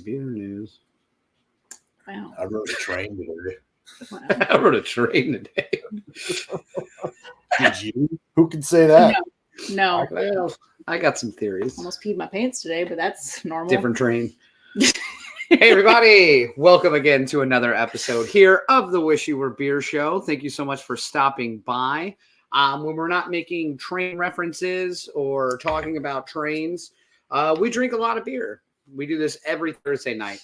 Beer news. Wow. I rode a train today. Wow. I rode a train today. Did you? Who can say that? No. Well, I got some theories. Almost peed my pants today, but that's normal. Different train. Hey, everybody. Welcome again to another episode here of the Wish You Were Beer Show. Thank you so much for stopping by. When we're not making train references or talking about trains, we drink a lot of beer. We do this every Thursday night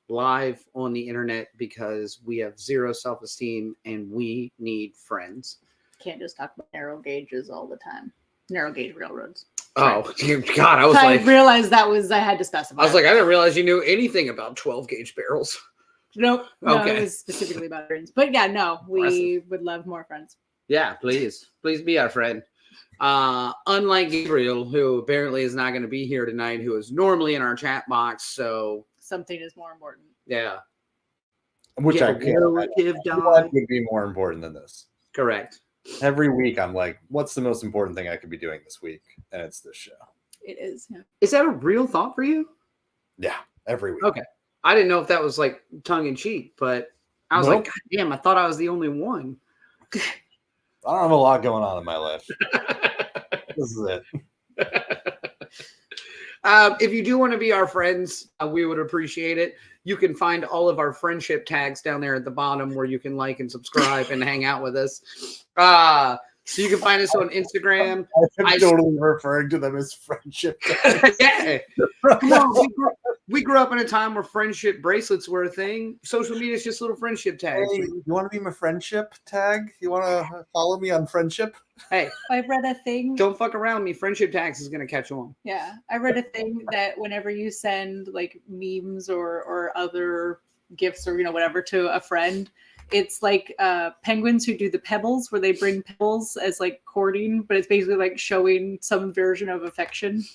live on the internet because we have zero self-esteem and we need friends. Can't just talk about narrow gauges all the time. Narrow gauge railroads. Oh, dear God. I realized I had to specify. I was like, I didn't realize you knew anything about 12 gauge barrels. Nope. No, Okay. it was specifically about friends. But yeah, no, we would love more friends. Yeah, please. Please be our friend. Unlike Gabriel, who apparently is not going to be here tonight, who is normally in our chat box. So, Something is more important. yeah. Which I can't. Relative What would be more important than this? Correct. Every week, I'm like, what's the most important thing I could be doing this week? And it's this show. It is. Yeah. Is that a real thought for you? Yeah, every week. Okay. I didn't know if that was like tongue in cheek, but I was Nope. like, God damn, I thought I was the only one. I don't have a lot going on in my life. This is it. If you do want to be our friends, we would appreciate it. You can find all of our friendship tags down there at the bottom where you can like and subscribe and hang out with us. So you can find us on Instagram. I'm totally referring to them as friendship. Yeah. Come on, we grew up in a time where friendship bracelets were a thing. Social media is just little friendship tags. Hey, you want to be my friendship tag? You want to follow me on friendship? Hey, I read a thing. don't fuck around me. Friendship tags is going to catch on. Yeah, I read a thing that whenever you send like memes or other gifts or whatever to a friend, it's like penguins who do the pebbles, where they bring pebbles as like courting, but it's basically like showing some version of affection.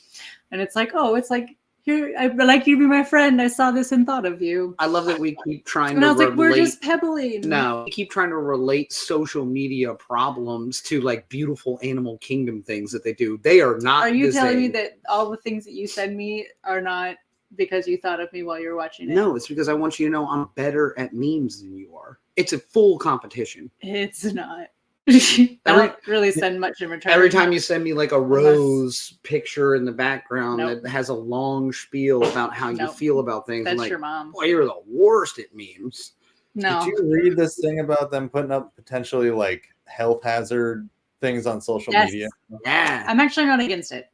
And it's like, oh, it's like, here, I'd like you to be my friend. I saw this and thought of you. I love that we keep trying And to I was like, we're relate. just pebbling. No, we keep trying to relate social media problems to like beautiful animal kingdom things that they do. They are not. Are you the telling me same. that all the things that you send me are not because you thought of me while you were watching it? No, it's because I want you to know I'm better at memes than you are. It's a full competition. It's not. I don't really send much in return. Every time you send me like a rose picture in the background Nope. that has a long spiel about how you Nope. feel about things, I'm That's like, your mom. boy, you're the worst at memes. No. Did you read this thing about them putting up potentially like health hazard things on social Yes. media? Yeah. I'm actually not against it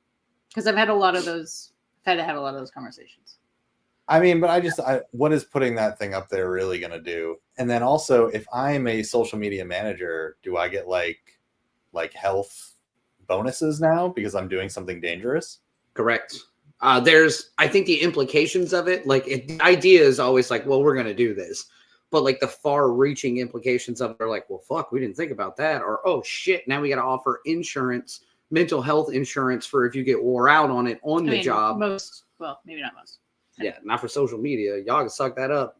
because I've had a lot of those. I've had to have a lot of those conversations. I mean, but what is putting that thing up there really going to do? And then also, if I'm a social media manager, do I get like health bonuses now because I'm doing something dangerous? Correct. I think the implications of it, the idea is always like, well, we're going to do this. But like the far reaching implications of it are like, well, fuck, we didn't think about that. Or, oh shit, now we got to offer insurance, mental health insurance for if you get wore out on it on the job. Maybe not most. Yeah, not for social media. Y'all can suck that up.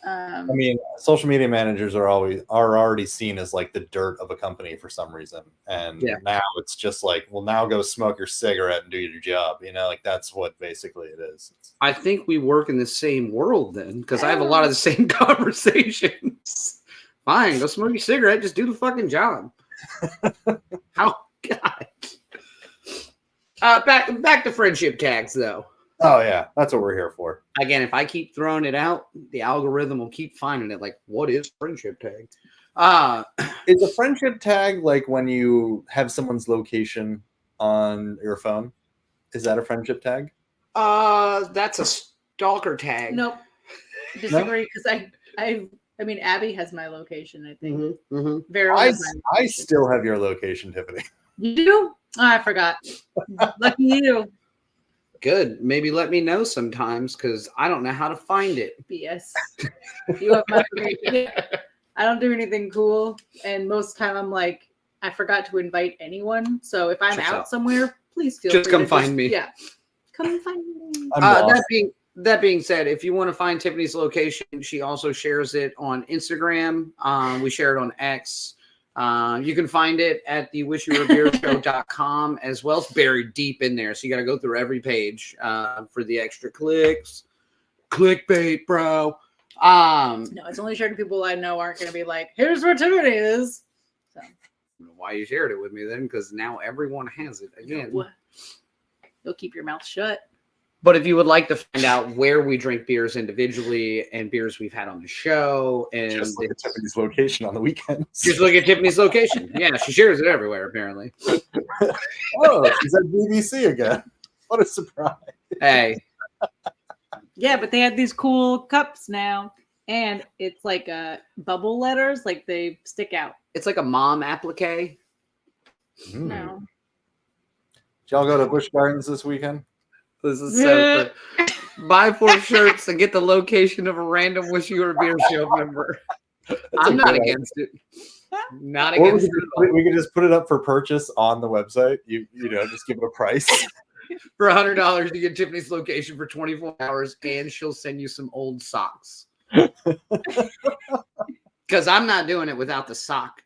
I mean, social media managers are already seen as like the dirt of a company for some reason. And now it's just like, well, now go smoke your cigarette and do your job. Like that's what basically it is. I think we work in the same world then, because I have a lot of the same conversations. Fine, go smoke your cigarette. Just do the fucking job. Oh, God. Back to friendship tags, though. Oh, yeah. That's what we're here for. Again, if I keep throwing it out, the algorithm will keep finding it. Like, what is friendship tag? Is a friendship tag like when you have someone's location on your phone? Is that a friendship tag? That's a stalker tag. Nope. Disagree because I mean, Abby has my location, I think. Mm-hmm, mm-hmm. Vera has my I location. still have your location, Tiffany. You do? Oh, I forgot. Lucky you. Good. Maybe let me know sometimes because I don't know how to find it. BS. You have my location. I don't do anything cool. And most of the time I'm like, I forgot to invite anyone. So if I'm Checks out out. somewhere, please feel Just free come to find me. Yeah. Come find me. That being said, if you want to find Tiffany's location, she also shares it on Instagram. We share it on X. You can find it at the wishyouwerebeershow.com as well. It's buried deep in there, so you got to go through every page for the extra clicks. Clickbait, bro. No, it's only shared to people I know aren't going to be like, here's where Tiffany is. So. Why you shared it with me then? Because now everyone has it again. No. You'll keep your mouth shut. But if you would like to find out where we drink beers individually and beers we've had on the show, and just look at Tiffany's location on the weekends. Just look at Tiffany's location. Yeah, she shares it everywhere, apparently. Oh, she's at BBC again. What a surprise. Hey. Yeah, but they had these cool cups now. And it's like bubble letters, like they stick out. It's like a mom applique. No. Did y'all go to Busch Gardens this weekend? This is so good. Buy 4 shirts and get the location of a random Wish You Were a Beer Show member. I'm not against it. Not against it. We could just put it up for purchase on the website. You know, just give it a price. For $100, you get Tiffany's location for 24 hours, and she'll send you some old socks. Because I'm not doing it without the sock.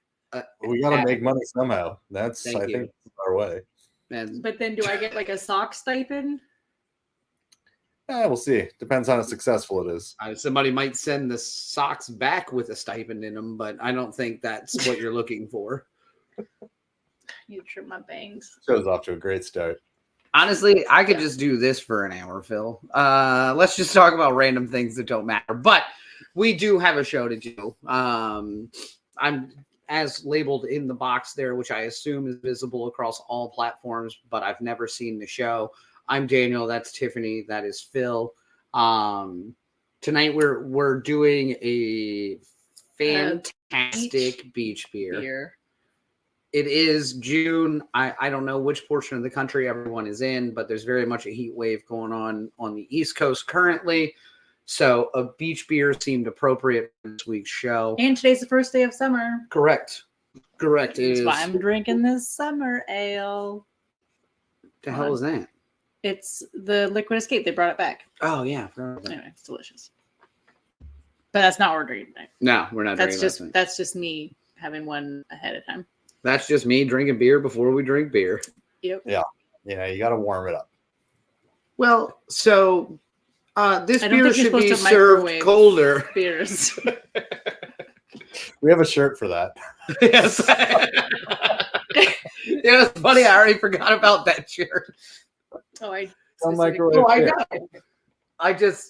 We got to make money somehow. That's, I think, our way. But then do I get like a sock stipend? We'll see. Depends on how successful it is. Somebody might send the socks back with a stipend in them, but I don't think that's what you're looking for. You trim my bangs. Show's off to a great start. Honestly, I could just do this for an hour, Phil. Let's just talk about random things that don't matter. But we do have a show to do. I'm as labeled in the box there, which I assume is visible across all platforms, but I've never seen the show. I'm Daniel. That's Tiffany. That is Phil. Tonight we're doing a fantastic beach beer. It is June. I don't know which portion of the country everyone is in, but there's very much a heat wave going on the East Coast currently. So a beach beer seemed appropriate for this week's show. And today's the first day of summer. Correct. That's why I'm drinking this summer ale. The hell is that? It's the Liquid Escape. They brought it back. Oh, yeah. Anyway, it's delicious. But that's not what we're drinking tonight. No, we're not drinking that. That's just me having one ahead of time. That's just me drinking beer before we drink beer. Yep. Yeah. You got to warm it up. Well, so this beer should be served colder. Beers. We have a shirt for that. Yes. Yeah, it's funny. I already forgot about that shirt. I got it.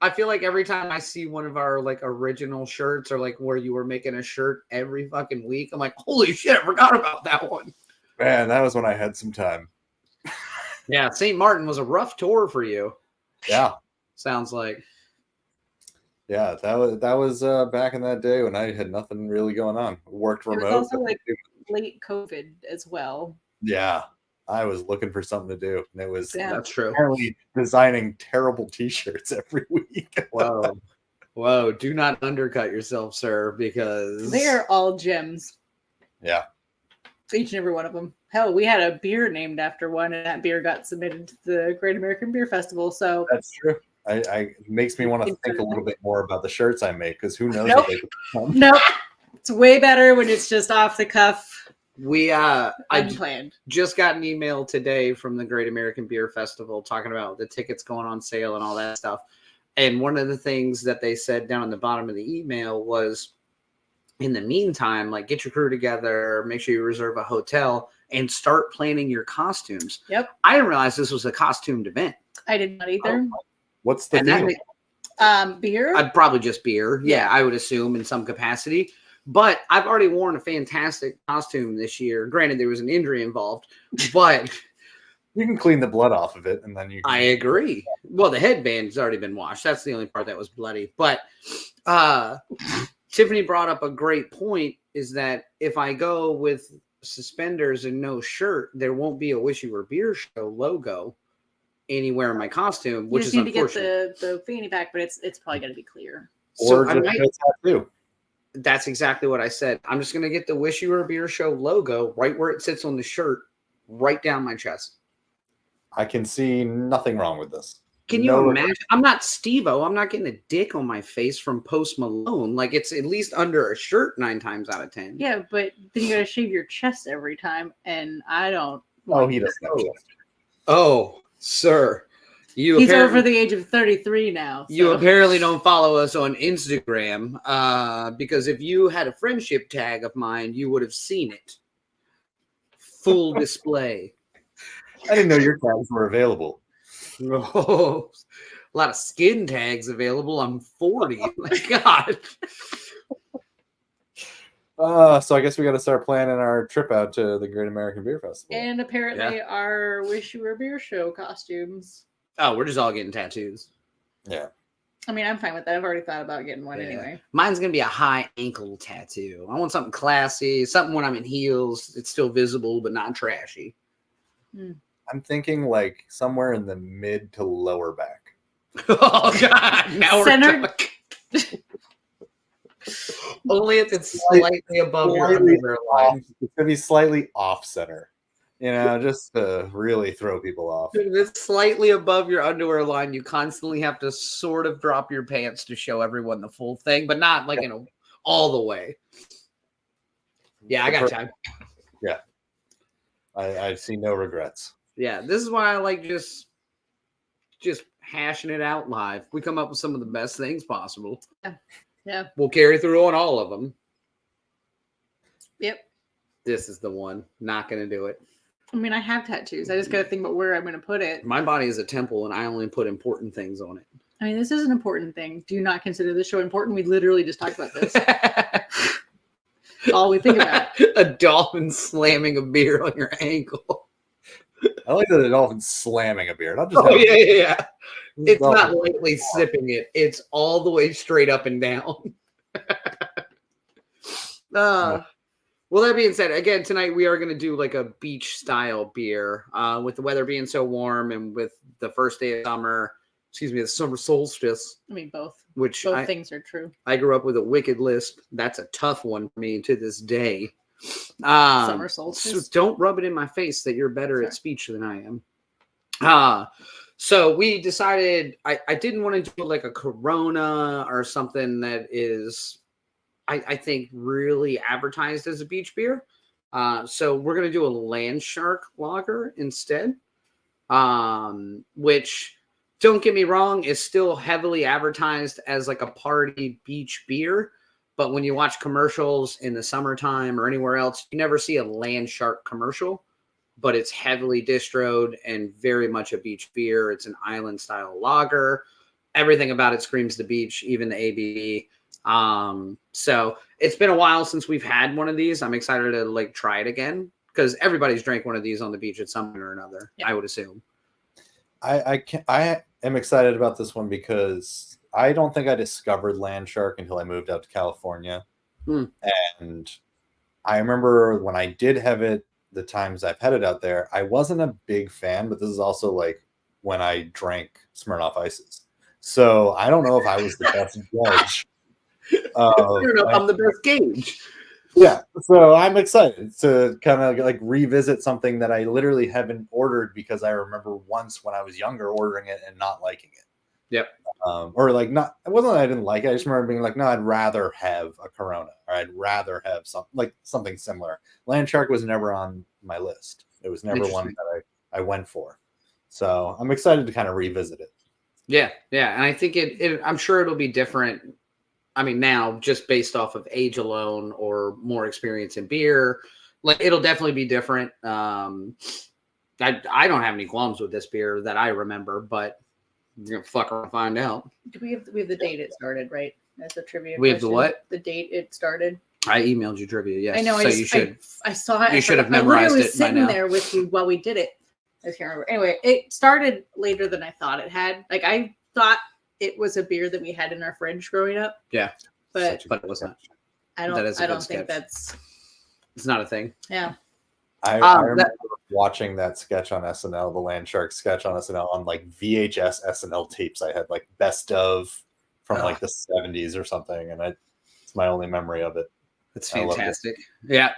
I feel like every time I see one of our like original shirts or like where you were making a shirt every fucking week, I'm like, holy shit, I forgot about that one. Man, that was when I had some time. Yeah, St. Martin was a rough tour for you. Yeah. Sounds like. Yeah, that was back in that day when I had nothing really going on. Worked remote. It was also like late COVID as well. Yeah. I was looking for something to do, and it was that's true. Apparently designing terrible T-shirts every week. Whoa! Do not undercut yourself, sir, because they are all gems. Yeah, each and every one of them. Hell, we had a beer named after one, and that beer got submitted to the Great American Beer Festival. So that's true. It makes me want to think a little bit more about the shirts I make because who knows? Nope. What they could become. Nope. It's way better when it's just off the cuff. I just got an email today from the Great American Beer Festival talking about the tickets going on sale and all that stuff. And one of the things that they said down at the bottom of the email was, in the meantime, like get your crew together, make sure you reserve a hotel, and start planning your costumes. Yep. I didn't realize this was a costumed event. I did not either. What's the theme? Beer? I'd probably just beer. Yeah, I would assume in some capacity. But I've already worn a fantastic costume this year. Granted, there was an injury involved, but you can clean the blood off of it, and then you. I agree. Well, the headband's already been washed. That's the only part that was bloody. But Tiffany brought up a great point: is that if I go with suspenders and no shirt, there won't be a Wish You Were Beer Show logo anywhere in my costume, which is unfortunate. You need to get the fanny pack, but it's probably going to be clear. Or just a tattoo. That's exactly what I said. I'm just going to get the Wish You Were a Beer Show logo right where it sits on the shirt, right down my chest. I can see nothing wrong with this. Can you imagine? I'm not Steve-O. I'm not getting a dick on my face from Post Malone. Like, it's at least under a shirt 9 times out of 10. Yeah, but then you got to shave your chest every time, and I don't. Oh, he doesn't. Oh, sir. He's over the age of 33 now. So. You apparently don't follow us on Instagram because if you had a friendship tag of mine, you would have seen it. Full display. I didn't know your tags were available. Oh, a lot of skin tags available. I'm 40. My God. So I guess we got to start planning our trip out to the Great American Beer Festival. And apparently our Wish You Were Beer show costumes. Oh, we're just all getting tattoos. Yeah. I mean, I'm fine with that. I've already thought about getting one anyway. Mine's going to be a high ankle tattoo. I want something classy, something when I'm in heels. It's still visible, but not trashy. I'm thinking like somewhere in the mid to lower back. Oh, God. Now we're talking. Only if it's slightly above your underwear line. It's going to be slightly off center, just to really throw people off. If it's slightly above your underwear line, you constantly have to sort of drop your pants to show everyone the full thing, but not like, all the way. Yeah, I got time. Yeah. I see no regrets. Yeah, this is why I like just hashing it out live. We come up with some of the best things possible. Yeah. We'll carry through on all of them. Yep. This is the one. Not going to do it. I mean, I have tattoos. I just got to think about where I'm going to put it. My body is a temple, and I only put important things on it. I mean, this is an important thing. Do you not consider this show important? We literally just talked about this. That's all we think about. A dolphin slamming a beer on your ankle. I like that a dolphin slamming a beer. Not just yeah. It's not lightly sipping it. It's all the way straight up and down. Well, that being said, again, tonight we are going to do like a beach style beer with the weather being so warm and with the first day of summer, the summer solstice. I mean, both things are true. I grew up with a wicked list. That's a tough one for me to this day. Summer solstice. So don't rub it in my face that you're better at speech than I am. So we decided I didn't want to do like a Corona or something that is, I think, really advertised as a beach beer. So we're going to do a Landshark Lager instead, which, don't get me wrong, is still heavily advertised as like a party beach beer. But when you watch commercials in the summertime or anywhere else, you never see a Landshark commercial. But it's heavily distroed and very much a beach beer. It's an island style lager. Everything about it screams the beach, even the ABV. So it's been a while since we've had one of these. I'm excited to like try it again because everybody's drank one of these on the beach at some point or another. Yeah. I would assume. I am excited about this one because I don't think I discovered Landshark until I moved out to California. And I remember when I did have it, the times I've had it out there, I wasn't a big fan, but this is also like when I drank Smirnoff Ices. So I don't know if I was the best judge. I'm the best gauge. Yeah. So I'm excited to kind of like revisit something that I literally haven't ordered because I remember once when I was younger ordering it and not liking it. Yep. Or like not, it wasn't that I didn't like it. I just remember being like, no, I'd rather have a Corona or I'd rather have something similar. Landshark was never on my list. It was never one that I went for. So I'm excited to kind of revisit it. Yeah. Yeah. And I think I'm sure it'll be different. I mean, now just based off of age alone or more experience in beer, like it'll definitely be different. I don't have any qualms with this beer that I remember, but you're gonna fuck around and find out. We have the date it started, right? That's a trivia. We have the what? The date it started. I emailed you trivia. Yes, I know. So you should. I saw it. You should have memorized it. I was sitting there with you while we did it. I can't remember. Anyway, it started later than I thought it had. Like I thought it was a beer that we had in our fridge growing up. Yeah, but it was not. I don't think that's. It's not a thing. Yeah. I remember watching that sketch on SNL, the Landshark sketch on SNL on like VHS SNL tapes. I had like best of from like the 70s or something, and it's my only memory of it. It's fantastic. Yeah.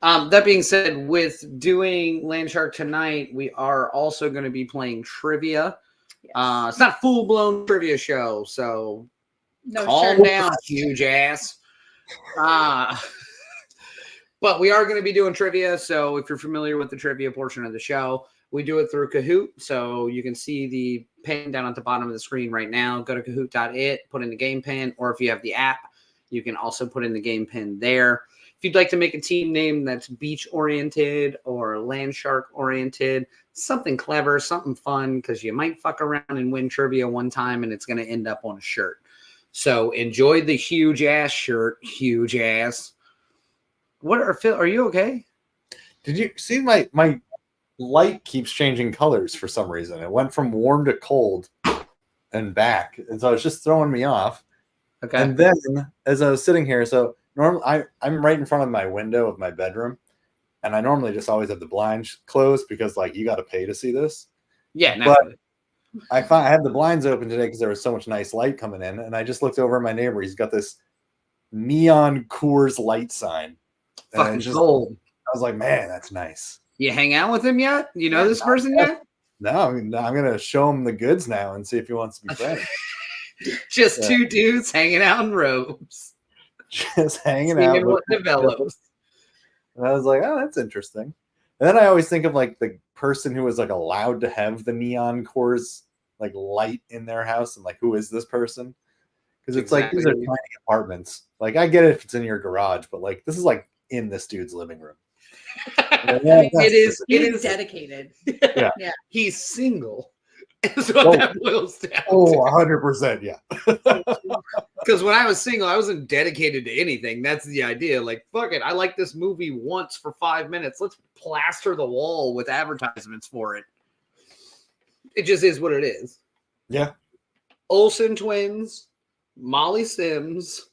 That being said, with doing Landshark tonight, we are also going to be playing trivia. Yes. It's not a full-blown trivia show, so calm down, huge ass. But we are going to be doing trivia, so if you're familiar with the trivia portion of the show, We do it through Kahoot, so you can see the pin down at the bottom of the screen right now. Go to kahoot.it, put in the game pin, or if you have the app, you can also put in the game pin there. If you'd like to make a team name that's beach-oriented or Landshark-oriented, something clever, something fun, because you might fuck around and win trivia one time and it's going to end up on a shirt. So enjoy the huge ass shirt, huge ass. What are Phil? Are you okay? Did you see my light keeps changing colors for some reason? It went from warm to cold and back, and so it's just throwing me off. Okay. And then as I was sitting here, so normally I'm right in front of my window of my bedroom, and I normally just always have the blinds closed because like you got to pay to see this. Yeah, naturally. But I had the blinds open today because there was so much nice light coming in, and I just looked over at my neighbor. He's got this neon Coors Light sign. Fucking gold. I was like, man, that's nice. You hang out with him yet? You know this person yet? No, I mean, I'm gonna show him the goods now and see if he wants to be friends. Just two dudes hanging out in robes. Just hanging Seeing out. what develops. And I was like, oh, that's interesting. And then I always think of like the person who was like allowed to have the neon Coors like light in their house, and like, who is this person? Because it's like these are tiny apartments. Like, I get it if it's in your garage, but like this is like in this dude's living room. It is dedicated. Yeah. He's single. Is what that boils down to. 100%, yeah. Because when I was single, I wasn't dedicated to anything. That's the idea. Like, fuck it. I like this movie once for 5 minutes. Let's plaster the wall with advertisements for it. It just is what it is. Yeah. Olsen twins, Molly Sims.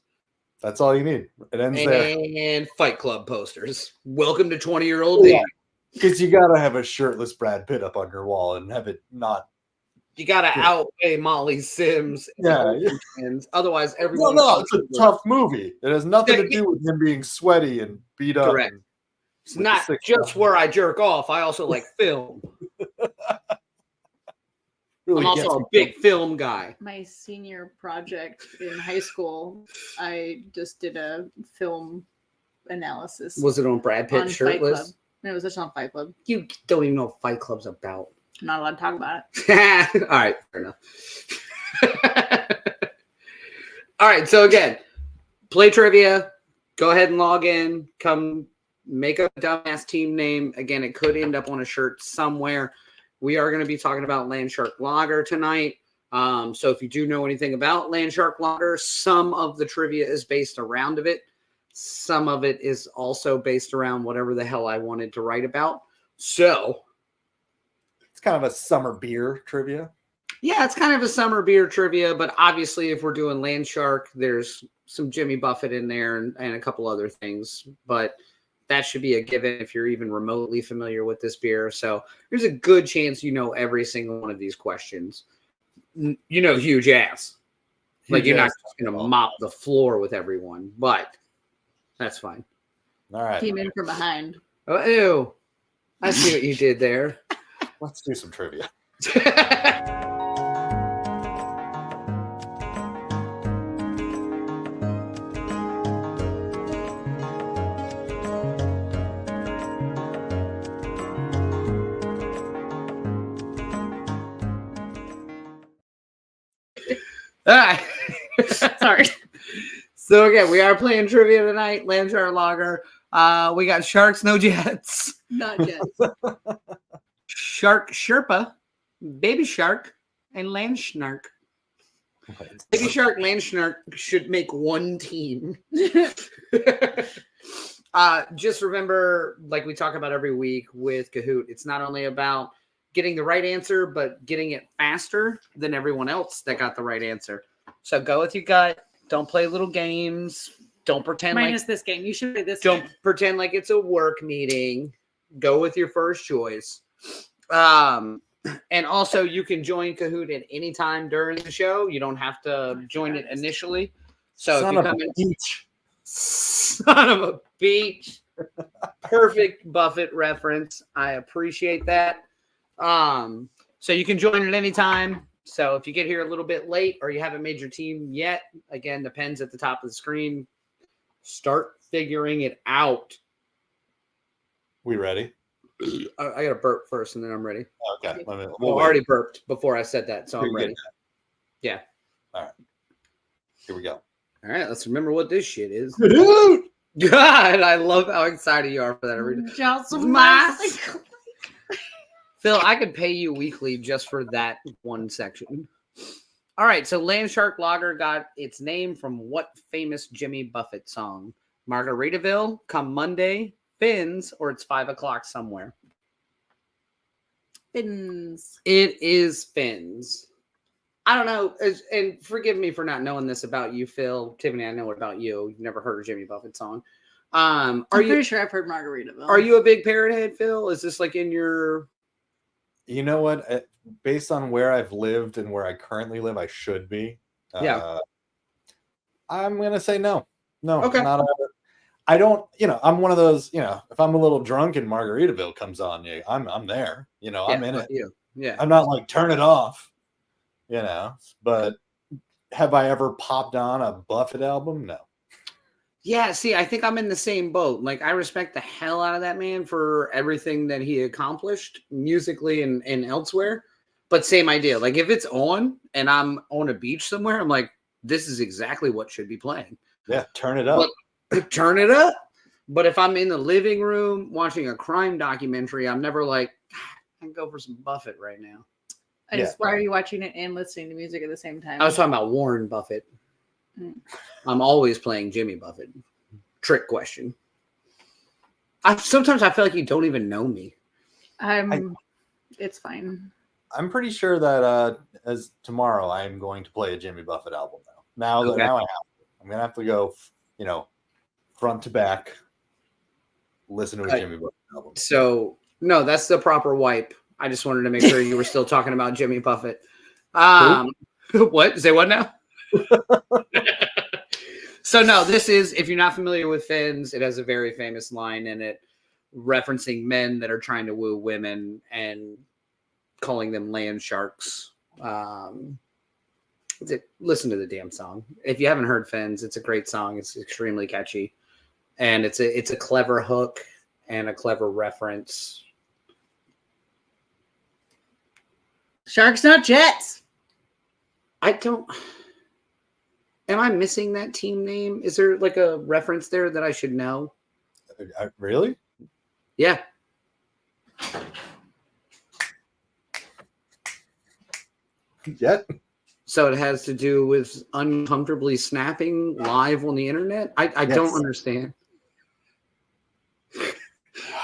That's all you need. It ends there. And Fight Club posters. Welcome to 20-year-old dating. Because you got to have a shirtless Brad Pitt up on your wall and have it not. You got to outweigh Molly Sims. Yeah. And otherwise, everyone. No, it's a tough movie. It has nothing to do with him being sweaty and beat up. Correct. It's not just where I jerk off. I also like film. Really I'm also a big film guy. My senior project in high school, I just did a film analysis. Was it on Brad Pitt shirtless? No, it was just on Fight Club. You don't even know what Fight Club's about. I'm not allowed to talk about it. All right, fair enough. All right, so again, play trivia. Go ahead and log in. Come make a dumbass team name. Again, it could end up on a shirt somewhere. We are going to be talking about Landshark Lager tonight. So if you do know anything about Landshark Lager, some of the trivia is based around of it. Some of it is also based around whatever the hell I wanted to write about. So it's kind of a summer beer trivia. Yeah, it's kind of a summer beer trivia, but obviously if we're doing Landshark, there's some Jimmy Buffett in there and a couple other things. But that should be a given if you're even remotely familiar with this beer. So there's a good chance you know every single one of these questions. You know, huge ass. Like you're not just going to mop the floor with everyone, but that's fine. All right. Came in from behind. Oh, ew. I see what you did there. Let's do some trivia. All right. Sorry. So again, we are playing trivia tonight. Landshark Lager. We got Sharks, no Jets. Not Jets. Shark Sherpa, Baby Shark, and Landshark. Baby Shark, Landshark should make one team. Just remember, like we talk about every week with Kahoot, it's not only about getting the right answer, but getting it faster than everyone else that got the right answer. So go with your gut. Don't play little games. Don't pretend Minus this game. You should play this Don't game. pretend like it's a work meeting. Go with your first choice. And also, you can join Kahoot at any time during the show. You don't have to join it initially. So Son if you of come a in, beach. son of a beach. Perfect Buffett reference. I appreciate that. So you can join at any time. So if you get here a little bit late or you haven't made your team yet, again, depends at the top of the screen. Start figuring it out. We ready? I got to burp first, and then I'm ready. Okay. Well, already burped before I said that, so I'm ready. Yeah. All right. Here we go. All right. Let's remember what this shit is. God, I love how excited you are for that every day. Phil, I could pay you weekly just for that one section. All right, so Landshark Lager got its name from what famous Jimmy Buffett song? Margaritaville, Come Monday, Fins, or It's 5 o'clock somewhere? Fins. It is Fins. I don't know, and forgive me for not knowing this about you, Phil. Tiffany, I know it about you. You've never heard a Jimmy Buffett song. I'm pretty sure I've heard Margaritaville. Are you a big Parrot head, Phil? Is this like in your... You know what? Based on where I've lived and where I currently live, I should be. Yeah. I'm going to say no. No. Okay. I don't, I'm one of those, if I'm a little drunk and Margaritaville comes on, I'm there. I'm in it. Yeah. I'm not like, turn it off, but have I ever popped on a Buffett album? No. Yeah, see, I think I'm in the same boat. Like, I respect the hell out of that man for everything that he accomplished musically and elsewhere. But same idea. Like, if it's on and I'm on a beach somewhere, I'm like, this is exactly what should be playing. Yeah, turn it up. Turn it up. But if I'm in the living room watching a crime documentary, I'm never like, I can go for some Buffett right now. Why are you watching it and listening to music at the same time? I was talking about Warren Buffett. I'm always playing Jimmy Buffett. Trick question. Sometimes I feel like you don't even know me. It's fine. I'm pretty sure that as tomorrow I'm going to play a Jimmy Buffett album now. Now I have to. I'm gonna have to go, front to back, listen to a Jimmy Buffett album. So no, that's the proper wipe. I just wanted to make sure you were still talking about Jimmy Buffett. What? Say what now? So no, this is, if you're not familiar with Fins, it has a very famous line in it referencing men that are trying to woo women and calling them land sharks. Listen to the damn song. If you haven't heard Fins, it's a great song. It's extremely catchy. And it's a clever hook and a clever reference. Sharks, not jets. Am I missing that team name? Is there like a reference there that I should know? Really? Yeah. Yet. So it has to do with uncomfortably snapping live on the internet? I don't understand.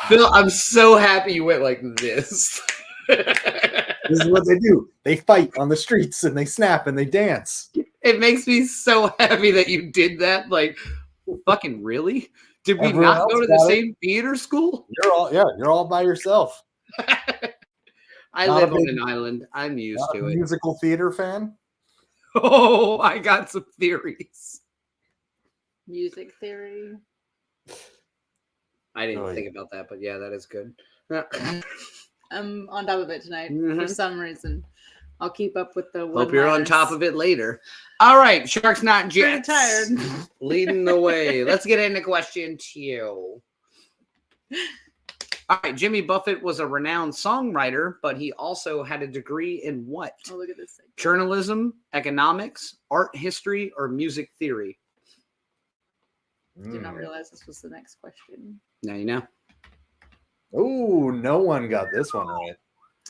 Phil, I'm so happy you went like this. This is what they do. They fight on the streets and they snap and they dance. It makes me so happy that you did that. Like, fucking really? Did we not go to the same theater school? You're all by yourself. I live on an island. I'm used to it. Musical theater fan? Oh, I got some theories. Music theory. I didn't think about that, but yeah, that is good. I'm on top of it tonight for some reason. I'll keep up with the Hope you're on top of it later. All right, Sharks Not Jets. Tired. Leading the way. Let's get into question 2. All right, Jimmy Buffett was a renowned songwriter, but he also had a degree in what? Oh, look at this thing. Journalism, economics, art history, or music theory? Did not realize this was the next question. Now you know. Oh, no one got this one right.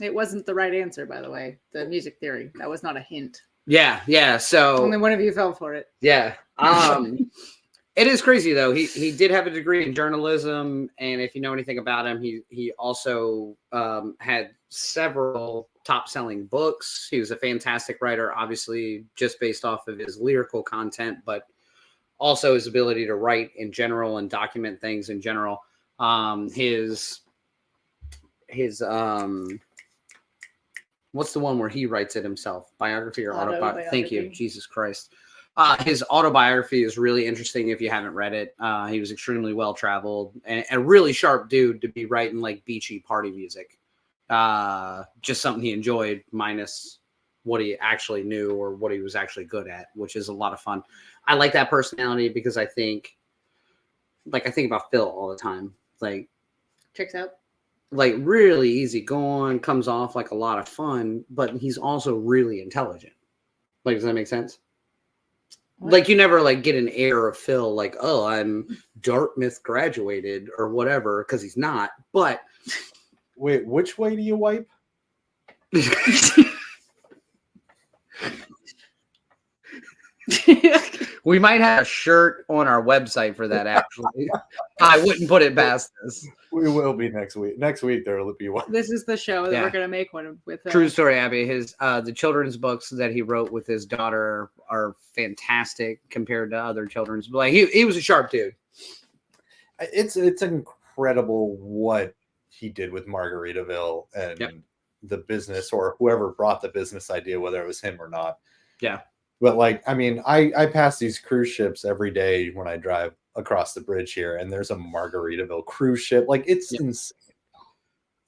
It wasn't the right answer, by the way. The music theory. That was not a hint. Yeah. So only one of you fell for it. Yeah. It is crazy though. He did have a degree in journalism, and if you know anything about him, he also had several top-selling books. He was a fantastic writer, obviously, just based off of his lyrical content, but also his ability to write in general and document things in general. His what's the one where he writes it himself? Biography or autobiography? Thank you, Jesus Christ. His autobiography is really interesting if you haven't read it. He was extremely well traveled and a really sharp dude to be writing like beachy party music. Just something he enjoyed, minus what he actually knew or what he was actually good at, which is a lot of fun. I like that personality because I think about Phil all the time. Like, checks out. like really easy going, comes off like a lot of fun, but he's also really intelligent. Like, does that make sense? What? Like, you never like get an air of Phil like, oh, I'm Dartmouth graduated or whatever, because he's not. But Wait, which way do you wipe? we might have a shirt on our website for that, actually. I wouldn't put it past this. We will be next week. Next week there will be one. This is the show that Yeah. we're gonna make one with. True story, Abby. His the children's books that he wrote with his daughter are fantastic compared to other children's. Like he was a sharp dude. It's incredible what he did with Margaritaville and the business, or whoever brought the business idea, whether it was him or not. Yeah. But like, I mean, I pass these cruise ships every day when I drive across the bridge here, and there's a Margaritaville cruise ship. Like, it's insane.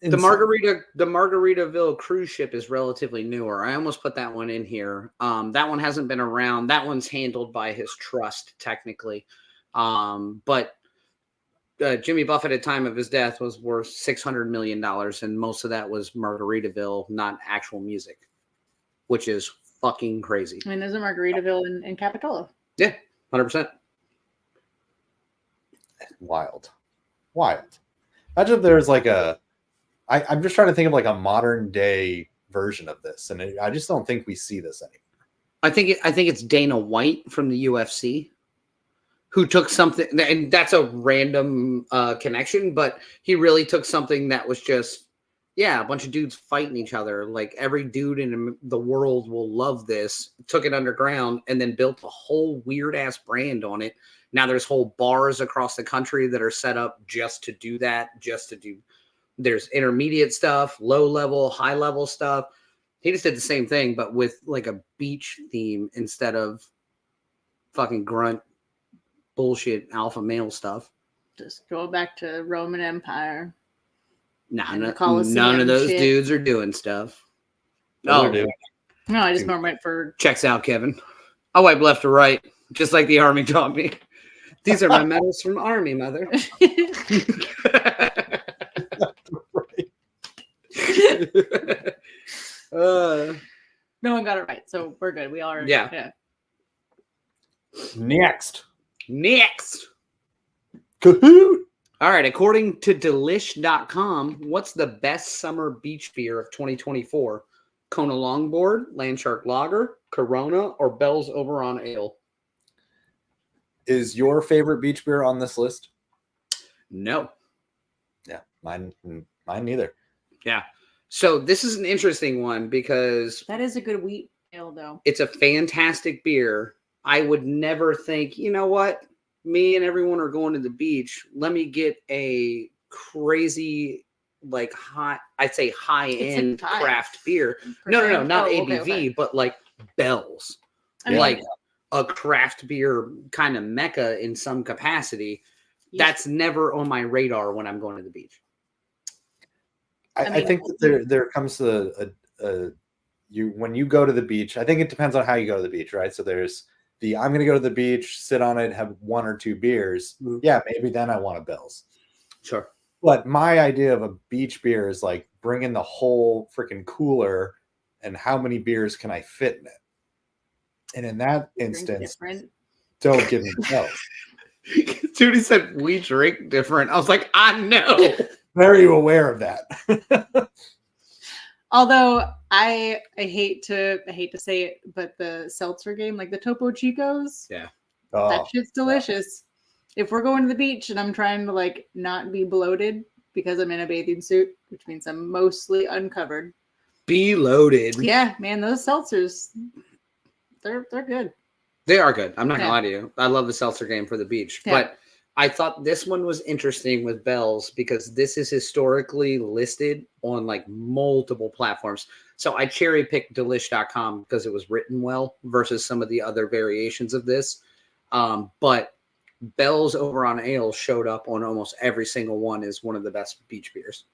The Margaritaville cruise ship is relatively newer. I almost put that one in here. That one hasn't been around. That one's handled by his trust, technically. But Jimmy Buffett at the time of his death was worth $600 million, and most of that was Margaritaville, not actual music, which is fucking crazy. I mean, there's a Margaritaville in Capitola. Yeah, 100%. Wild. Imagine if there's like I'm just trying to think of like a modern day version of this, and I just don't think we see this anymore. I think it's Dana White from the UFC who took something, and that's a random connection, but he really took something that was just, a bunch of dudes fighting each other. Like, every dude in the world will love this, took it underground, and then built a whole weird ass brand on it. Now there's whole bars across the country that are set up just to do that, there's intermediate stuff, low level, high level stuff. He just did the same thing, but with like a beach theme instead of fucking grunt bullshit alpha male stuff. Just go back to Roman Empire. None of those dudes are doing stuff. No, I just more went for checks out, Kevin. I wipe left to right, just like the Army taught me. These are my medals from Army, mother. No one got it right, so we're good. We all are. Yeah. Next. Kahoot! All right, according to delish.com, what's the best summer beach beer of 2024? Kona Longboard, Landshark Lager, Corona, or Bell's Oberon Ale? Is your favorite beach beer on this list? No. Yeah, mine neither. Yeah. So this is an interesting one because that is a good wheat ale, though. It's a fantastic beer. I would never think, you know what? Me and everyone are going to the beach. Let me get a crazy, like I'd say high-end craft beer. No, not ABV, okay. But like Bell's. Like a craft beer kind of mecca in some capacity. Yes. That's never on my radar when I'm going to the beach. I think that there comes to when you go to the beach, I think it depends on how you go to the beach, right? So there's I'm going to go to the beach, sit on it, have one or two beers. Mm-hmm. Yeah, maybe then I want a Bell's. Sure. But my idea of a beach beer is like bring in the whole freaking cooler and how many beers can I fit in it? And in that instance, don't give me Bell's. Dude, he said we drink different. I was like, I know. Very aware of that. Although I hate to say it, but the seltzer game, like the Topo Chicos, that shit's delicious. If we're going to the beach and I'm trying to like not be bloated because I'm in a bathing suit, which means I'm mostly uncovered. Be loaded. Yeah, man, those seltzers, they're good. They are good. I'm not gonna lie to you. I love the seltzer game for the beach, but I thought this one was interesting with Bell's because this is historically listed on like multiple platforms. So I cherry picked delish.com because it was written well versus some of the other variations of this. But Bell's Oberon Ale showed up on almost every single one as one of the best beach beers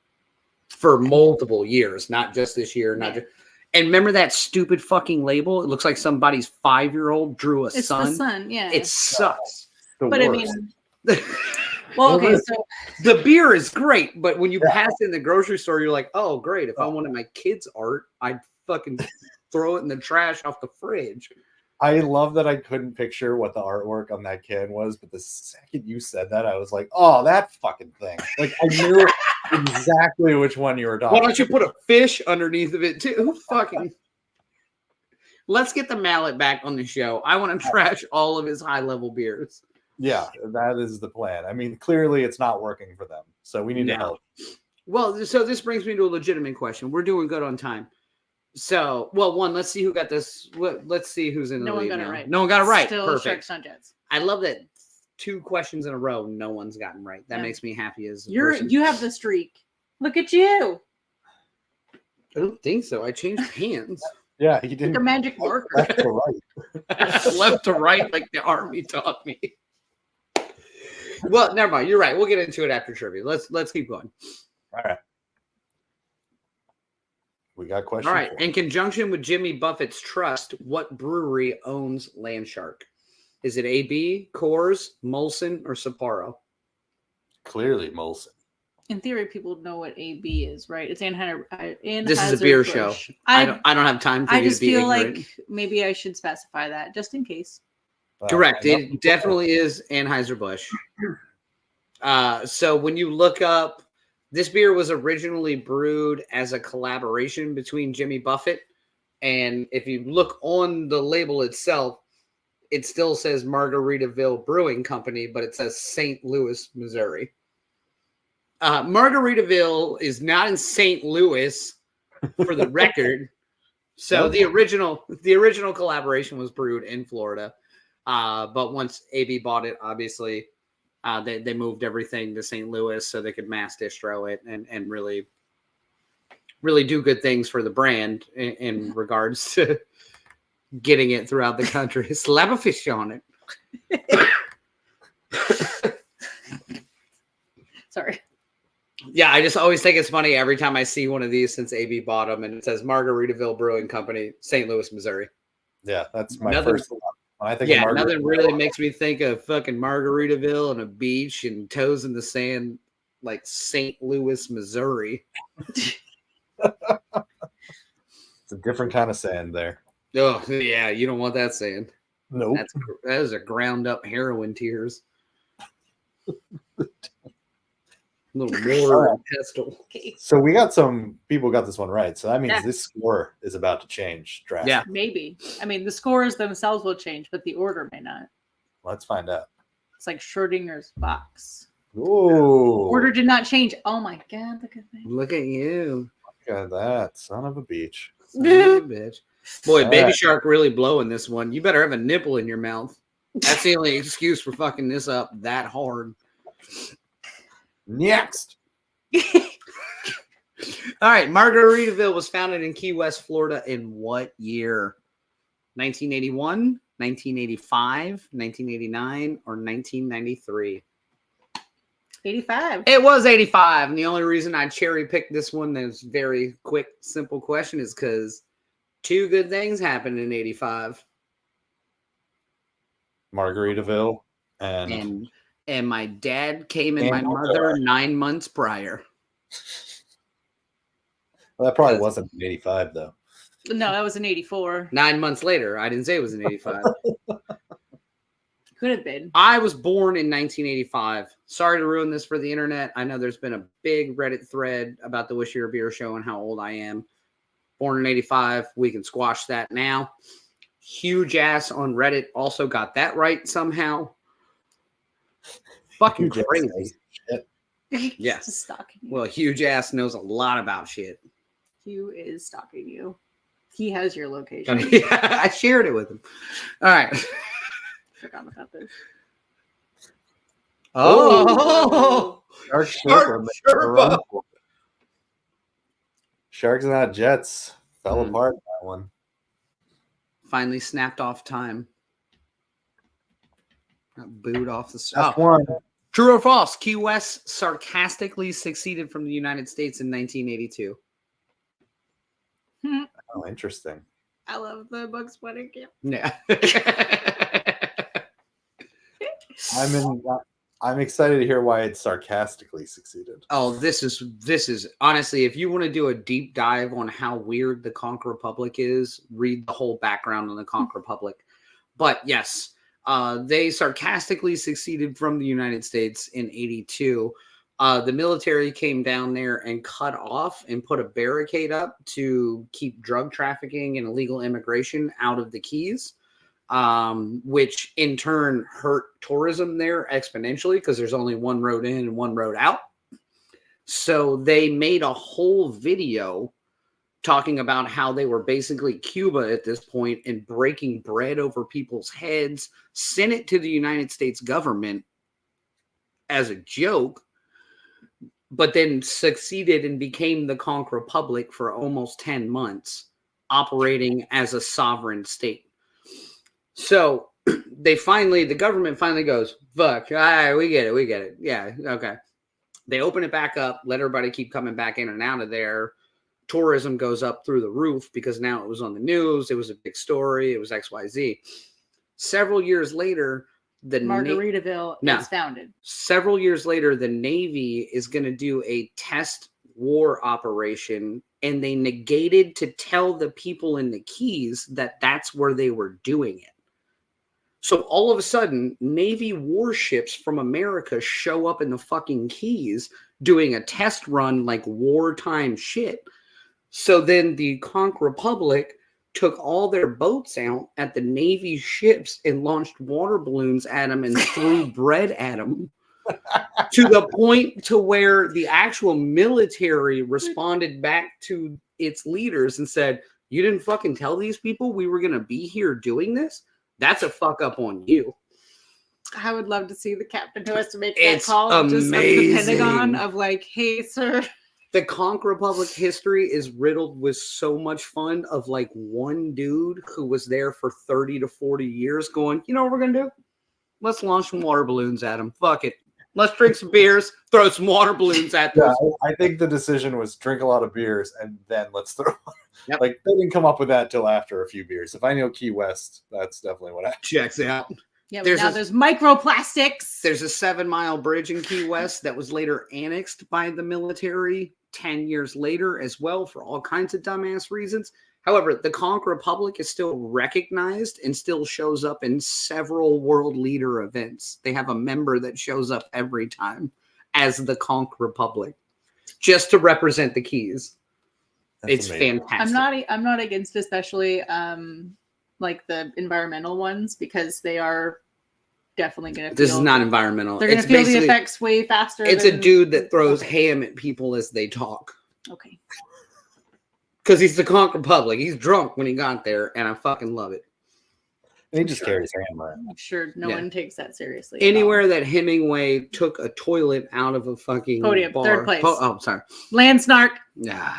for multiple years, not just this year. And remember that stupid fucking label? It looks like somebody's 5-year-old drew a sun. It's the sun, yeah. It sucks. But worst. I mean, Well, okay, so The beer is great, but when you Yeah. pass in the grocery store, you're like, oh, great. If I wanted my kids' art, I'd fucking throw it in the trash off the fridge. I love that I couldn't picture what the artwork on that can was, but the second you said that, I was like, oh, that fucking thing. Like, I knew exactly which one you were talking Why don't you put a fish underneath of it, too? Who fucking... Let's get the mallet back on the show. I want to trash all of his high-level beers. Yeah, that is the plan. I mean, clearly it's not working for them, so we need to help. Well, so this brings me to a legitimate question. We're doing good on time. So, well, one, let's see who got this. Let's see who's in the lead. No one got now. it right. No one got it right. Still Perfect. Sharks, not Jets. I love that 2 questions in a row, no one's gotten right. That makes me happy as a person. You have the streak. Look at you. I don't think so. I changed hands. Yeah, he didn't. The magic marker. Left to right. Left to right, like the army taught me. Well, never mind. You're right. We'll get into it after trivia. Let's keep going. All right. We got questions. All right. In conjunction with Jimmy Buffett's trust, what brewery owns Landshark? Is it AB, Coors, Molson, or Sapporo? Clearly, Molson. In theory, people know what AB is, right? It's Anheuser-Busch. This is a beer show. I don't have time for you to be ignorant. I just feel like maybe I should specify that just in case. Correct. It definitely is Anheuser-Busch. So when you look up, this beer was originally brewed as a collaboration between Jimmy Buffett. And if you look on the label itself, it still says Margaritaville Brewing Company, but it says St. Louis, Missouri. Margaritaville is not in St. Louis, for the record. So the original collaboration was brewed in Florida. But once AB bought it, obviously, they moved everything to St. Louis so they could mass distro it and really do good things for the brand in regards to getting it throughout the country. Slap a fish on it. Sorry. Yeah, I just always think it's funny every time I see one of these since AB bought them and it says Margaritaville Brewing Company, St. Louis, Missouri. Yeah, that's my first one. When I think of nothing really makes me think of fucking Margaritaville and a beach and toes in the sand like St. Louis, Missouri. It's a different kind of sand there. Oh, yeah, you don't want that sand. Nope. That is a ground up heroin tears. Little mortar and pestle. Okay. So we got some people got this one right. So that means this score is about to change drastically. Yeah. Maybe. I mean, the scores themselves will change, but the order may not. Let's find out. It's like Schrodinger's box. Ooh. Order did not change. Oh my God, look at that. Look at you. Look at that. Son of a beach. Son of a bitch. Boy, Baby Shark really blowing this one. You better have a nipple in your mouth. That's the only excuse for fucking this up that hard. Next. All right. Margaritaville was founded in Key West, Florida in what year? 1981, 1985, 1989, or 1993? 85. It was 85. And the only reason I cherry picked this one, that's very quick, simple question, is because 2 good things happened in 85. Margaritaville and my dad came in my mother 9 months prior. Well, that probably wasn't in 85 though. No, that was in 84. 9 months later. I didn't say it was in 85. Could have been. I was born in 1985. Sorry to ruin this for the internet. I know there's been a big Reddit thread about the Wish You Were a Beer show and how old I am. Born in 85. We can squash that now. Huge ass on Reddit also got that right somehow. Fucking crazy. Yeah. Stalking you. Well, huge ass knows a lot about shit. Hugh is stalking you. He has your location. Yeah, I shared it with him. All right. Forgot about this. Oh, Shark Sherpa. Sharks and not Jets fell apart in that one. Finally snapped off time. Got booed off the That's one. True or false? Key West sarcastically seceded from the United States in 1982. Oh, interesting. I love the Bugs Bunny camp. Yeah. I'm excited to hear why it sarcastically succeeded. Oh, this is honestly, if you want to do a deep dive on how weird the Conch Republic is, read the whole background on the Conch Republic. But yes, they sarcastically succeeded from the United States in 82. The military came down there and cut off and put a barricade up to keep drug trafficking and illegal immigration out of the Keys, which in turn hurt tourism there exponentially because there's only one road in and one road out. So they made a whole video talking about how they were basically Cuba at this point and breaking bread over people's heads, sent it to the United States government as a joke, but then succeeded and became the Conch Republic for almost 10 months, operating as a sovereign state. So the government finally goes, fuck, all right, we get it. Yeah, okay. They open it back up, let everybody keep coming back in and out of there. Tourism goes up through the roof because now it was on the news. It was a big story. It was XYZ. Several years later, the Margaritaville is founded. Several years later, the Navy is going to do a test war operation, and they negated to tell the people in the Keys that that's where they were doing it. So all of a sudden, Navy warships from America show up in the fucking Keys doing a test run like wartime shit. So then the Conch Republic took all their boats out at the Navy ships and launched water balloons at them and threw bread at them to the point to where the actual military responded back to its leaders and said, you didn't fucking tell these people we were going to be here doing this? That's a fuck up on you. I would love to see the captain who has to make that It's call just of the Pentagon of like, hey, sir. The Conch Republic history is riddled with so much fun of like one dude who was there for 30 to 40 years going, you know what we're going to do? Let's launch some water balloons at them. Fuck it. Let's drink some beers, throw some water balloons at them. Yeah, I think the decision was drink a lot of beers and then let's throw. Yep. Like they didn't come up with that till after a few beers. If I know Key West, that's definitely what happened. Checks out. Yeah, but now there's microplastics. There's a 7-mile bridge in Key West that was later annexed by the military 10 years later as well for all kinds of dumbass reasons. However, the Conch Republic is still recognized and still shows up in several world leader events. They have a member that shows up every time as the Conch Republic just to represent the Keys. It's amazing. fantastic. I'm not against especially like the environmental ones because they are definitely going to This is not environmental. They're going to feel the effects way faster. It's a dude that throws ham at people as they talk. Okay. Because he's the Conch Republic. He's drunk when he got there, and I fucking love it. And he just carries ham around. I'm sure no one takes that seriously. Anywhere that Hemingway took a toilet out of a fucking podium, bar. third place. Oh, sorry. Landshark. Yeah.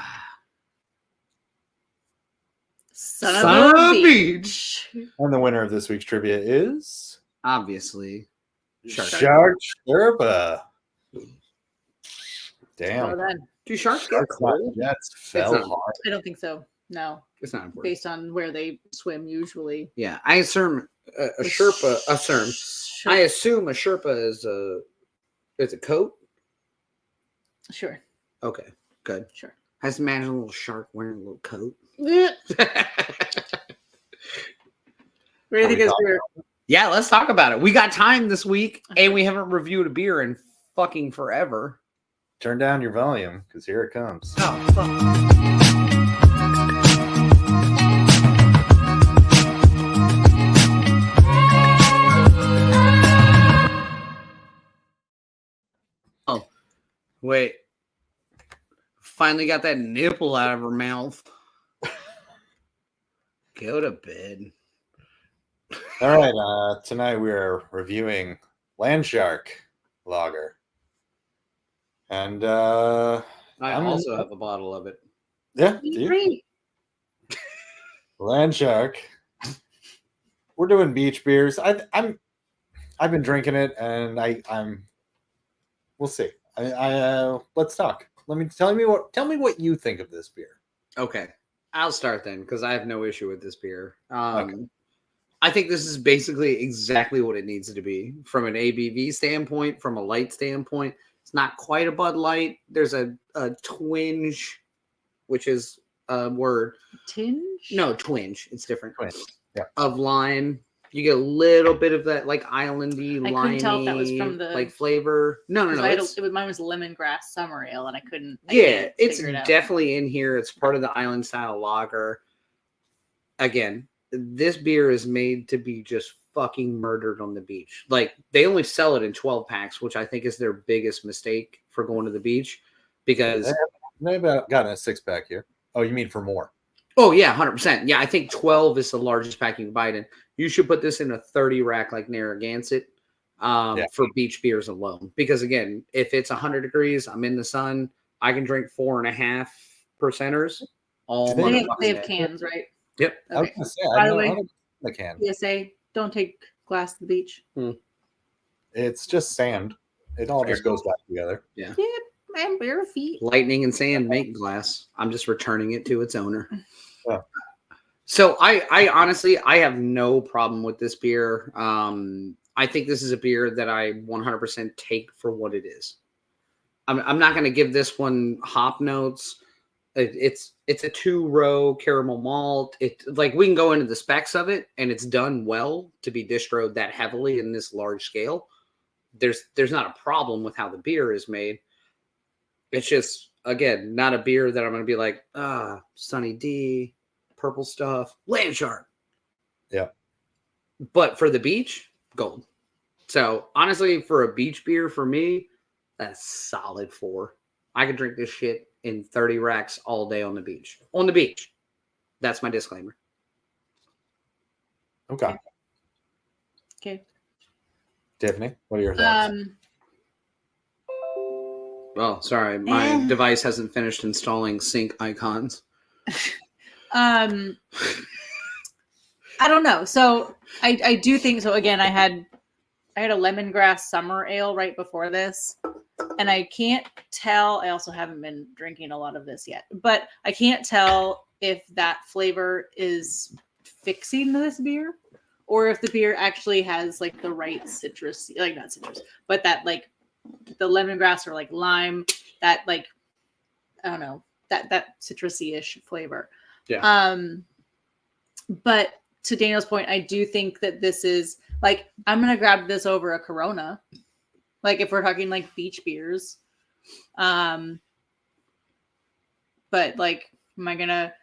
Son of a beach. And the winner of this week's trivia is Obviously. Shark Sherpa. Damn. Well done. Do sharks get cold? Jets fell not- hard. I don't think so. No, It's not important. based on where they swim usually. Yeah, I assume a Sherpa. I assume a Sherpa is a coat. Sure. Okay, good. Sure. I just imagine a little shark wearing a little coat. Where do you think is beer? Yeah, let's talk about it. We got time this week, and we haven't reviewed a beer in fucking forever. Turn down your volume because here it comes. Oh, fuck. Oh, wait. Finally got that nipple out of her mouth. Go to bed. All right. Tonight we are reviewing Landshark Lager. And I also have a bottle of it. yeah, Great. Landshark. We're doing beach beers. I've been drinking it, and I'm. We'll see. Let's talk. Tell me what you think of this beer. Okay, I'll start then because I have no issue with this beer. Okay. I think this is basically exactly what it needs to be from an ABV standpoint, from a light standpoint. It's not quite a Bud Light. There's a twinge, which is a word. Tinge? No, twinge. It's different. Twinge, yeah. Of lime. You get a little bit of that like islandy, I limey, couldn't tell if that was from the like flavor. No. mine was lemongrass summer ale, and I couldn't. It's figure it out. definitely in here. It's part of the island style lager. Again, this beer is made to be just fucking murdered on the beach. Like they only sell it in 12 packs, which I think is their biggest mistake for going to the beach because they've gotten a 6-pack here. Oh, you mean for more? Oh yeah, 100%. Yeah, I think 12 is the largest pack you can buy it in. You should put this in a 30 rack like Narragansett for beach beers alone. Because again, if it's 100 degrees, I'm in the sun, I can drink 4.5 percenters all month. They have cans, right? Yep. Okay. I was gonna say, By the way, the can. PSA, don't take glass to the beach. It's just sand. It all just goes back together. Yeah. And bare feet. Lightning and sand make glass. I'm just returning it to its owner. Yeah. So I honestly, I have no problem with this beer. I think this is a beer that I 100% take for what it is. I'm not going to give this one hop notes. It's a 2-row caramel malt. It like we can go into the specs of it, and it's done well to be distroed that heavily in this large scale. There's not a problem with how the beer is made. It's just again not a beer that I'm going to be like Sunny D, purple stuff, Landshark. Yeah. But for the beach, gold. So honestly, for a beach beer, for me, that's solid 4. I could drink this shit in 30 racks all day on the beach. On the beach. That's my disclaimer. Okay. Okay. Tiffany, what are your thoughts? Well, sorry, my device hasn't finished installing sync icons. I don't know. So I do think so. Again, I had a lemongrass summer ale right before this, and I can't tell. I also haven't been drinking a lot of this yet, but I can't tell if that flavor is fixing this beer or if the beer actually has like the right citrus, like not citrus, but that like the lemongrass or like lime, that like I don't know, that citrusy-ish flavor. Yeah. But to Daniel's point, I do think that this is like I'm gonna grab this over a Corona. Like if we're talking like beach beers. But like am I gonna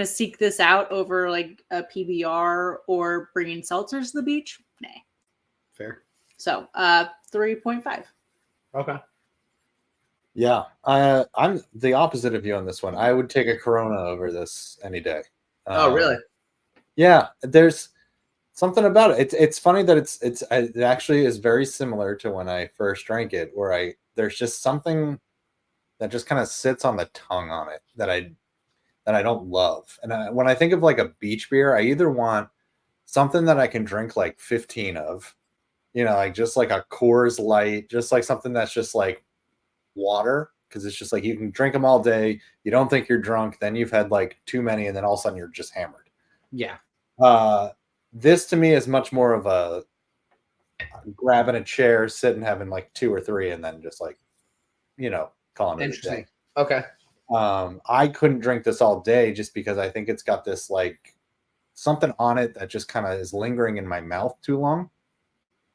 seek this out over like a PBR or bringing seltzers to the beach? Nah. Fair. So 3.5. Okay. Yeah, I'm the opposite of you on this one. I would take a Corona over this any day. Oh, really? Yeah, there's something about it. It's funny that it actually is very similar to when I first drank it, where there's just something that just kind of sits on the tongue on it that I don't love. And when I think of like a beach beer, I either want something that I can drink like 15 of, like just like a Coors Light, just like something that's just like water, because it's just like you can drink them all day. You don't think you're drunk, then you've had like too many, and then all of a sudden you're just hammered. Yeah. This to me is much more of a grabbing a chair, sitting, having like 2 or 3, and then just like, calling it a day. Okay. I couldn't drink this all day just because I think it's got this like something on it that just kind of is lingering in my mouth too long.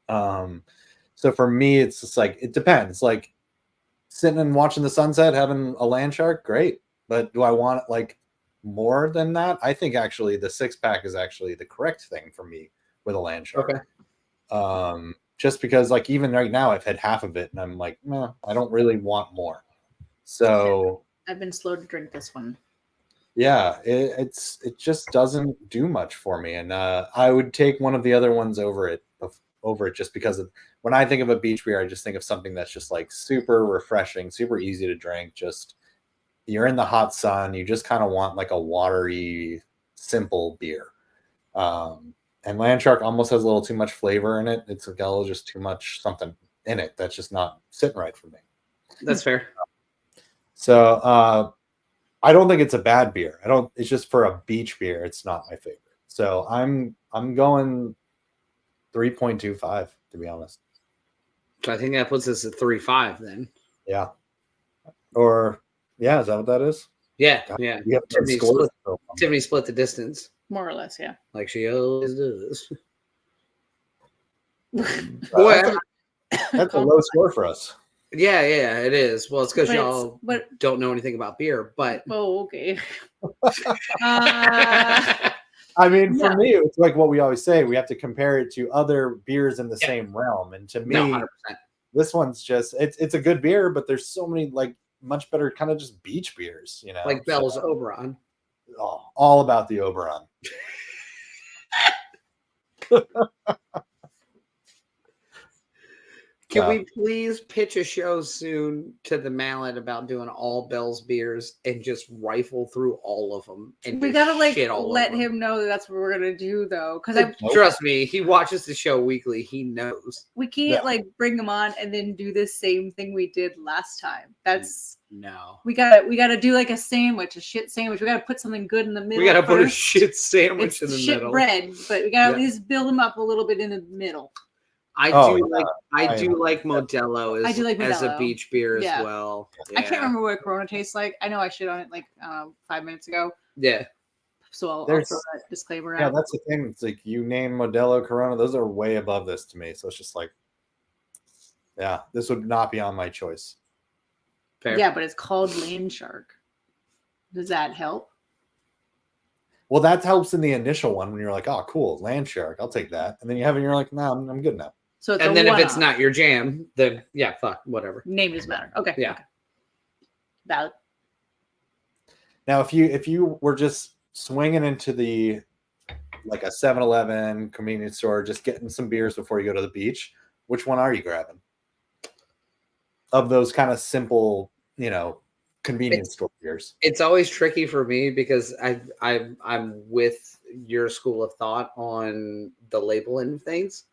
So for me, it's just like, it depends. Like sitting and watching the sunset, having a Landshark, great. But do I want like more than that? I think actually the 6-pack is actually the correct thing for me with a Landshark. Okay. Just because like even right now I've had half of it and I'm like, nah, I don't really want more. So I've been slow to drink this one. Yeah, it just doesn't do much for me, and I would take one of the other ones over it just because when I think of a beach beer, I just think of something that's just like super refreshing, super easy to drink. Just you're in the hot sun, you just kind of want like a watery, simple beer. And Landshark almost has a little too much flavor in it. It's got a little just too much something in it that's just not sitting right for me. That's fair. So I don't think it's a bad beer. It's just for a beach beer, it's not my favorite. So I'm I'm going 3.25 to be honest. So I think that puts us at 3.5 then. Yeah. Or yeah, is that what that is? Yeah, God, yeah. we have Tiffany scores. split the distance. More or less, yeah. Like she always does. Boy, Boy, that's a low score for us. yeah, it is. Well, it's because But y'all don't know anything about beer, but Oh, okay. I mean, for Yeah. me, it's like what we always say. We have to compare it to other beers in the Yeah. same realm. And to me, no, 100%. this one's just it's a good beer, but there's so many like much better kind of just beach beers, you know. Like Bell's Oberon. Oh, all about the Oberon. Can we please pitch a show soon to the Mallet about doing all Bell's beers and just rifle through all of them? And We just gotta like shit all let over 'em? him know that that's what we're gonna do though, because Trust me, he watches the show weekly. He knows. we can't like bring him on and then do the same thing we did last time. That's No. we gotta do like a sandwich, a shit sandwich. We gotta put something good in the middle. We gotta put a first. shit sandwich It's in the shit middle. bread, but we gotta at least build them up a little bit in the middle. I do like Modelo I do like as a Modelo. beach beer Yeah. as well. I can't remember what Corona tastes like. I know I shit on it like 5 minutes ago. Yeah. So I'll There's- throw that disclaimer Yeah, out. that's the thing. It's like you name Modelo, Corona, those are way above this to me. So it's just like, yeah, this would not be on my choice. Fair. Yeah, but it's called Landshark. Does that help? Well, that helps in the initial one when you're like, oh, cool, Landshark, I'll take that. And then you have it and you're like, no, I'm good now. So it's And a then if it's one-off. not your jam, then yeah, fuck, whatever. Name doesn't matter. Okay. Yeah. Okay. Valid. Now, if you were just swinging into the like a 7-Eleven convenience store, just getting some beers before you go to the beach, which one are you grabbing? Of those kind of simple, convenience store beers. It's always tricky for me because I'm with your school of thought on the labeling of things.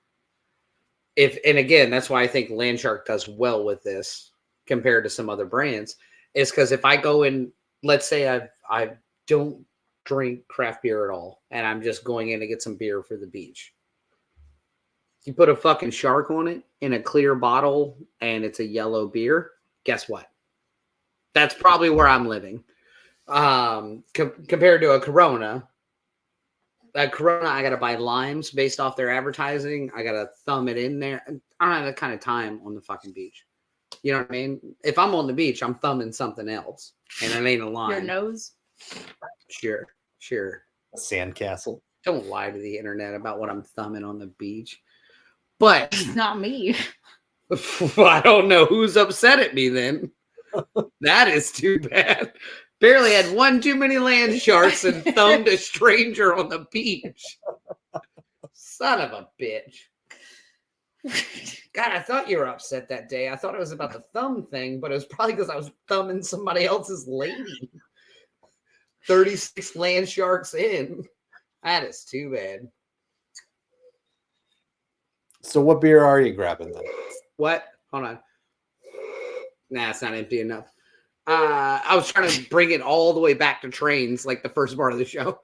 And again, that's why I think Landshark does well with this compared to some other brands, is because if I go in, let's say I don't drink craft beer at all, and I'm just going in to get some beer for the beach. You put a fucking shark on it in a clear bottle, and it's a yellow beer. Guess what? That's probably where I'm living. Compared to a Corona. A Corona, I got to buy limes based off their advertising. I got to thumb it in there. I don't have that kind of time on the fucking beach. You know what I mean? If I'm on the beach, I'm thumbing something else, and it ain't a lime. Your nose? Sure. A sandcastle. Don't lie to the internet about what I'm thumbing on the beach. But It's not me. I don't know who's upset at me then. That is too bad. Barely had one too many land sharks and thumbed a stranger on the beach. Son of a bitch. God, I thought you were upset that day. I thought it was about the thumb thing, but it was probably because I was thumbing somebody else's lady. 36 land sharks in. That is too bad. So what beer are you grabbing then? What? Hold on. Nah, it's not empty enough. I was trying to bring it all the way back to trains, like the first part of the show.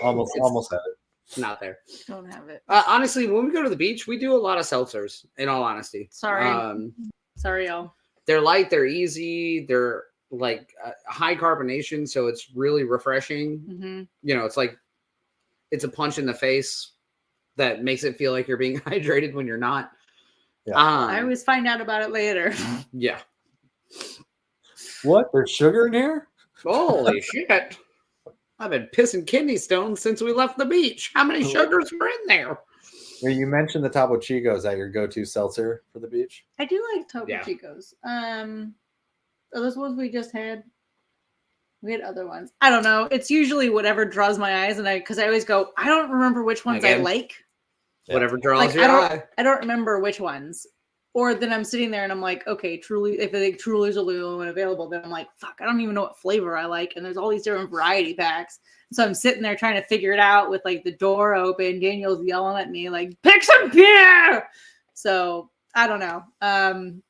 Almost had it. It's not there. Don't have it. Honestly, when we go to the beach, we do a lot of seltzers, in all honesty. Sorry. Sorry, y'all. They're light, they're easy, they're like high carbonation, so it's really refreshing. Mm-hmm. You know, it's like it's a punch in the face that makes it feel like you're being hydrated when you're not. Yeah. I always find out about it later. Yeah. What? There's sugar in here? Holy shit. I've been pissing kidney stones since we left the beach. How many sugars were in there? You mentioned the Topo Chico. Is that your go-to seltzer for the beach? I do like Topo Yeah. Chicos. Are those ones we just had? We had other ones. I don't know. It's usually whatever draws my eyes, and because I always go, I don't remember which ones I Again. like. Yeah. Whatever draws Like, your eye. I don't remember which ones. Or then I'm sitting there and I'm like, okay, Truly, if I think Truly's a little unavailable, then I'm like, fuck, I don't even know what flavor I like. And there's all these different variety packs. So I'm sitting there trying to figure it out with like the door open. Daniel's yelling at me like, pick some beer. So I don't know.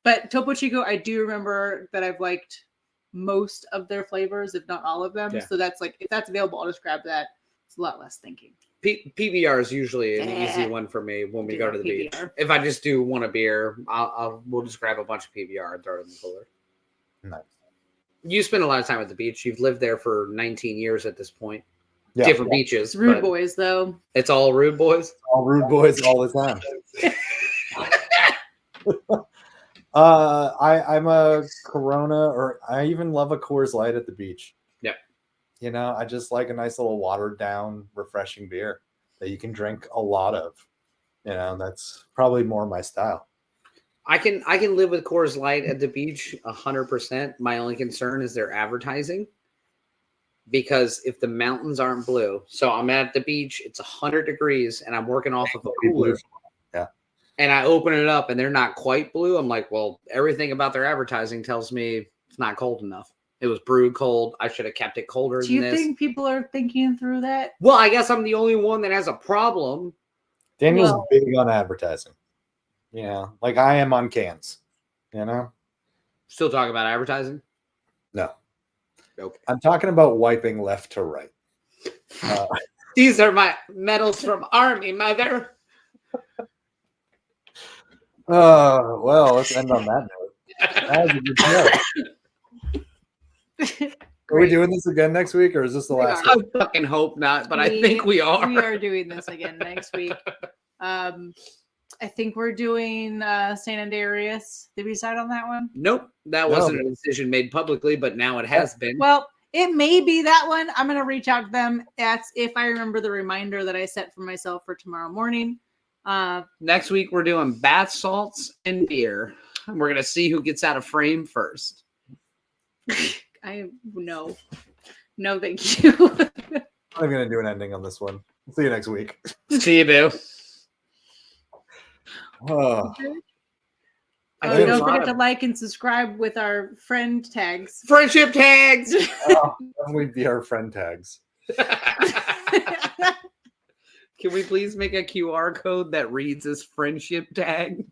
But Topo Chico, I do remember that I've liked most of their flavors, if not all of them. Yeah. So that's like, if that's available, I'll just grab that. It's a lot less thinking. PBR is usually an easy one for me when we go to the beach. PBR. If I just do want a beer, we'll just grab a bunch of PBR and throw it in the cooler. Nice. You spend a lot of time at the beach. You've lived there for 19 years at this point. Yeah. Different beaches. It's rude but boys, though. It's all rude boys. All rude boys all the time. I'm a Corona, or I even love a Coors Light at the beach. Yeah. You know, I just like a nice little watered down, refreshing beer that you can drink a lot of. You know, that's probably more my style. I can live with Coors Light at the beach 100%. My only concern is their advertising. Because if the mountains aren't blue, so I'm at the beach, it's 100 degrees, and I'm working off of a cooler. Yeah. And I open it up, and they're not quite blue. I'm like, well, everything about their advertising tells me it's not cold enough. It was brewed cold. I should have kept it colder Do you than this. think people are thinking through that? Well, I guess I'm the only one that has a problem. Daniel's Well- big on advertising. Yeah, like I am on cans. You know? Still talking about advertising? No. Okay. I'm talking about wiping left to right. These are my medals from Army, mother. Well, let's end on that note. That was a good show. Are we doing this again next week, or is this the We last are. one? I fucking hope not, but I think we are. We are doing this again next week. I think we're doing San Andreas. Did we decide on that one? Nope, that No. wasn't a decision made publicly, but now it has been. Well, it may be that one. I'm going to reach out to them. That's if I remember the reminder that I set for myself for tomorrow morning. Next week, we're doing bath salts and beer. And we're going to see who gets out of frame first. No, thank you. I'm going to do an ending on this one. See you next week. See you, boo. Oh, I did a Don't lot forget of- to like and subscribe with our friend tags. Friendship tags. definitely be our friend tags. Can we please make a QR code that reads as friendship tag?